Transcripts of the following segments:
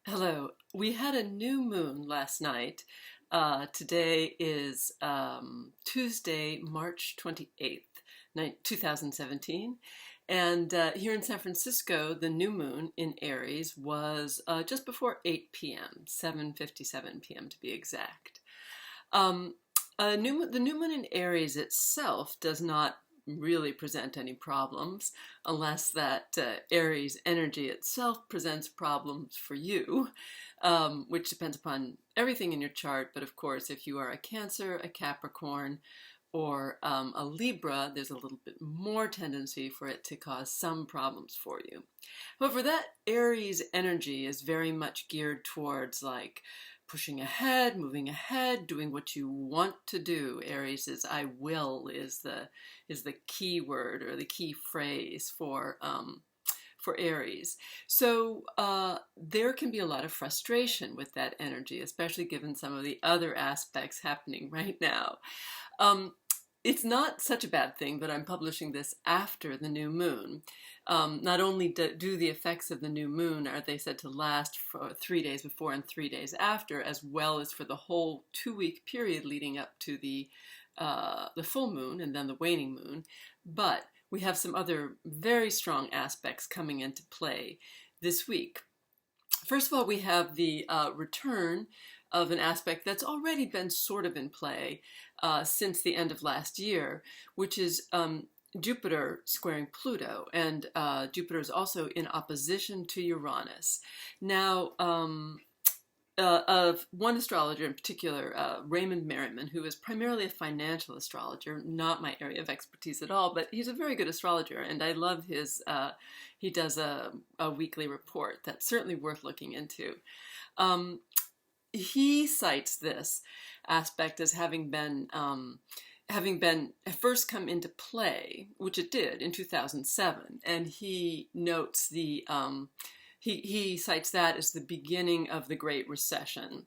Hello. We had a new moon last night. Today is Tuesday, March 28th, 2017. And here in San Francisco, the new moon in Aries was just before 8 p.m., 7:57 p.m. to be exact. Um, the new moon in Aries itself does not really present any problems unless that Aries energy itself presents problems for you, which depends upon everything in your chart. But of course, if you are a Cancer, a Capricorn, or a Libra, there's a little bit more tendency for it to cause some problems for you. However, that Aries energy is very much geared towards like pushing ahead, moving ahead, doing what you want to do. Aries is "I will" is the key word or the key phrase for Aries. So there can be a lot of frustration with that energy, especially given some of the other aspects happening right now. It's not such a bad thing that I'm publishing this after the new moon. Not only do the effects of the new moon are they said to last for 3 days before and 3 days after, as well as for the whole 2-week period leading up to the full moon and then the waning moon, but we have some other very strong aspects coming into play this week. First of all, we have the return of an aspect that's already been sort of in play since the end of last year, which is Jupiter squaring Pluto, and Jupiter is also in opposition to Uranus. Now, of one astrologer in particular, Raymond Marman, who is primarily a financial astrologer, not my area of expertise at all, but he's a very good astrologer, and I love his, he does a weekly report that's certainly worth looking into. He cites this aspect as having been first come into play, which it did in 2007, and he notes the he cites that as the beginning of the Great Recession,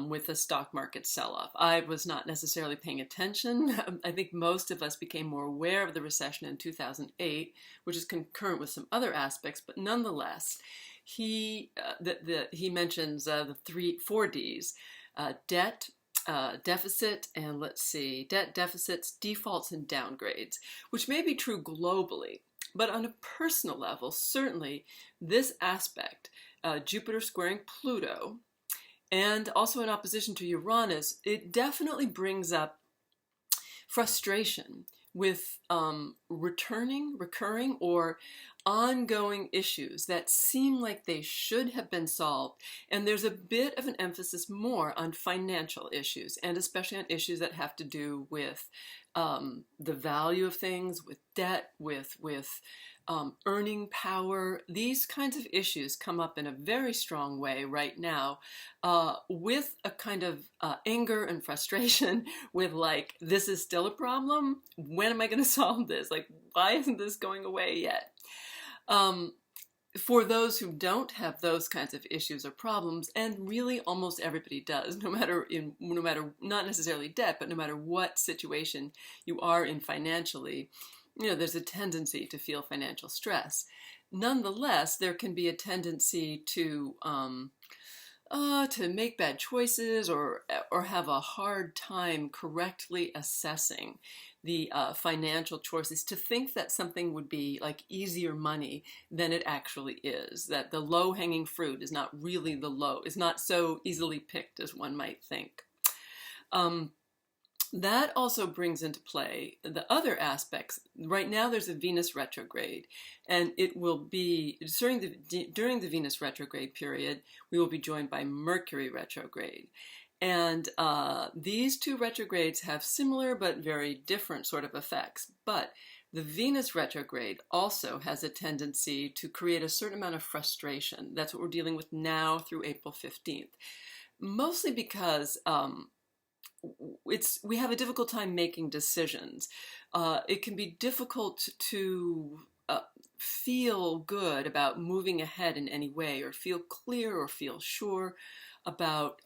with the stock market sell-off. I was not necessarily paying attention. I think most of us became more aware of the recession in 2008, which is concurrent with some other aspects, but nonetheless, he mentions the four Ds: debt, deficit, and let's see, debt, deficits, defaults, and downgrades, which may be true globally. But on a personal level, certainly this aspect, Jupiter squaring Pluto, and also in opposition to Uranus, it definitely brings up frustration with recurring, or ongoing issues that seem like they should have been solved. And there's a bit of an emphasis more on financial issues, and especially on issues that have to do with the value of things, with debt, with earning power. These kinds of issues come up in a very strong way right now, with a kind of anger and frustration with like, this is still a problem? When am I going to solve this? Like, why isn't this going away yet? For those who don't have those kinds of issues or problems, and really almost everybody does, no matter not necessarily debt, but no matter what situation you are in financially, there's a tendency to feel financial stress. Nonetheless, there can be a tendency to make bad choices, or have a hard time correctly assessing the financial choices, to think that something would be like easier money than it actually is, that the low-hanging fruit is not really is not so easily picked as one might think. That also brings into play the other aspects. Right now there's a Venus retrograde, and it will be during the Venus retrograde period, we will be joined by Mercury retrograde. And these two retrogrades have similar but very different sort of effects. But the Venus retrograde also has a tendency to create a certain amount of frustration. That's what we're dealing with now through April 15th. Mostly because we have a difficult time making decisions. It can be difficult to feel good about moving ahead in any way, or feel clear, or feel sure about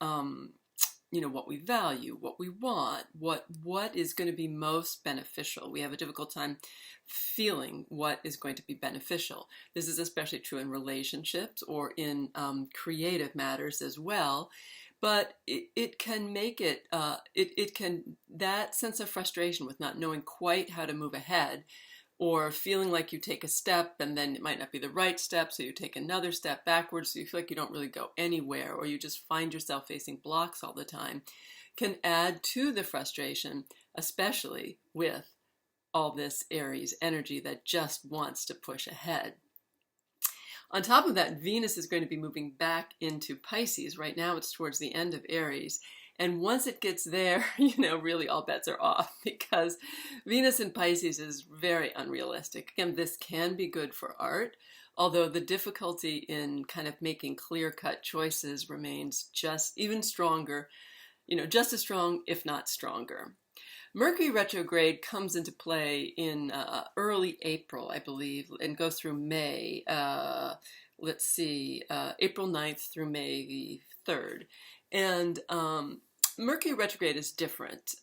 what we value, what we want, what is going to be most beneficial. We have a difficult time feeling what is going to be beneficial. This is especially true in relationships or in creative matters as well. But it can make it, that sense of frustration with not knowing quite how to move ahead, or feeling like you take a step and then it might not be the right step, so you take another step backwards, so you feel like you don't really go anywhere, or you just find yourself facing blocks all the time, can add to the frustration, especially with all this Aries energy that just wants to push ahead. On top of that, Venus is going to be moving back into Pisces. Right now it's towards the end of Aries. And once it gets there, really all bets are off, because Venus in Pisces is very unrealistic. Again, this can be good for art, although the difficulty in kind of making clear-cut choices remains just even stronger, just as strong, if not stronger. Mercury retrograde comes into play in early April, I believe, and goes through May, April 9th through May the 3rd. And Mercury retrograde is different.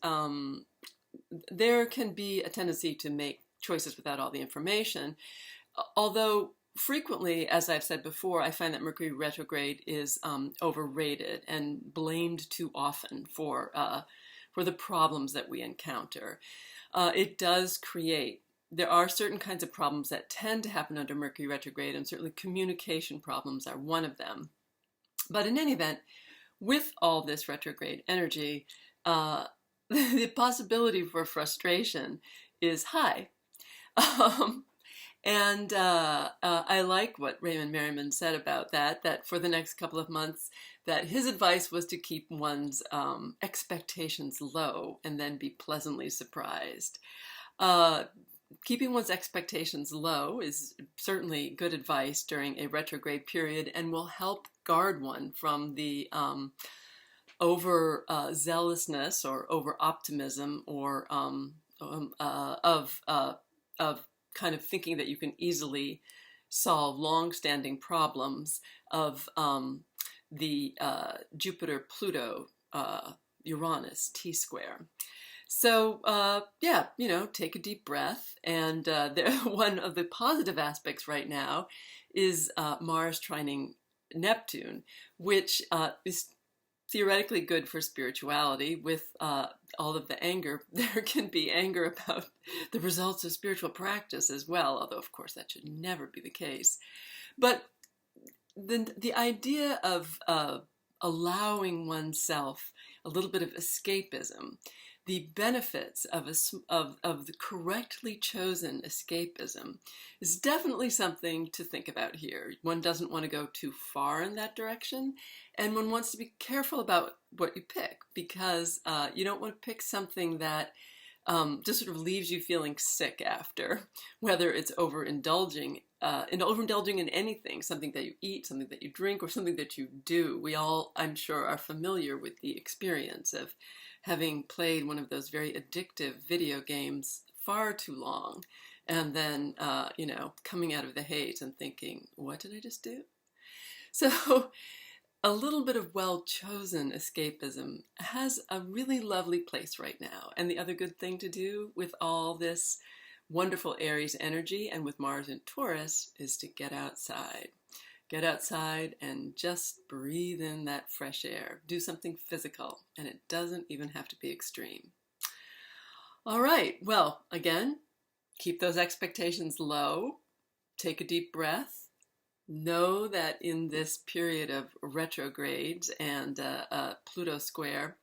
There can be a tendency to make choices without all the information, although frequently, as I've said before, I find that Mercury retrograde is overrated and blamed too often for the problems that we encounter. It does create, there are certain kinds of problems that tend to happen under Mercury retrograde, and certainly communication problems are one of them. But in any event, with all this retrograde energy, the possibility for frustration is high. And I like what Raymond Marman said about that for the next couple of months, that his advice was to keep one's expectations low and then be pleasantly surprised. Keeping one's expectations low is certainly good advice during a retrograde period, and will help guard one from the over zealousness or over optimism, or of kind of thinking that you can easily solve long-standing problems of the Jupiter-Pluto-Uranus T-square. So take a deep breath. And one of the positive aspects right now is Mars trining Neptune, which is theoretically good for spirituality. With all of the anger, there can be anger about the results of spiritual practice as well, although of course that should never be the case. But the idea of allowing oneself a little bit of escapism, the benefits of the correctly chosen escapism, is definitely something to think about here. One doesn't want to go too far in that direction, and one wants to be careful about what you pick, because you don't want to pick something that just sort of leaves you feeling sick after, whether it's overindulging in anything, something that you eat, something that you drink, or something that you do. We all, I'm sure, are familiar with the experience of having played one of those very addictive video games far too long, and then, coming out of the haze and thinking, what did I just do? So a little bit of well-chosen escapism has a really lovely place right now. And the other good thing to do with all this wonderful Aries energy and with Mars in Taurus is to get outside. Get outside and just breathe in that fresh air. Do something physical, and it doesn't even have to be extreme. All right, well, again, keep those expectations low. Take a deep breath. Know that in this period of retrogrades and Pluto square,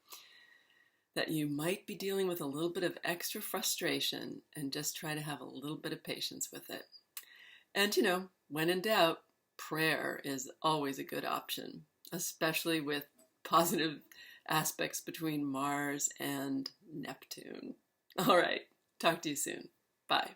that you might be dealing with a little bit of extra frustration, and just try to have a little bit of patience with it. And, when in doubt, prayer is always a good option, especially with positive aspects between Mars and Neptune. All right, talk to you soon. Bye.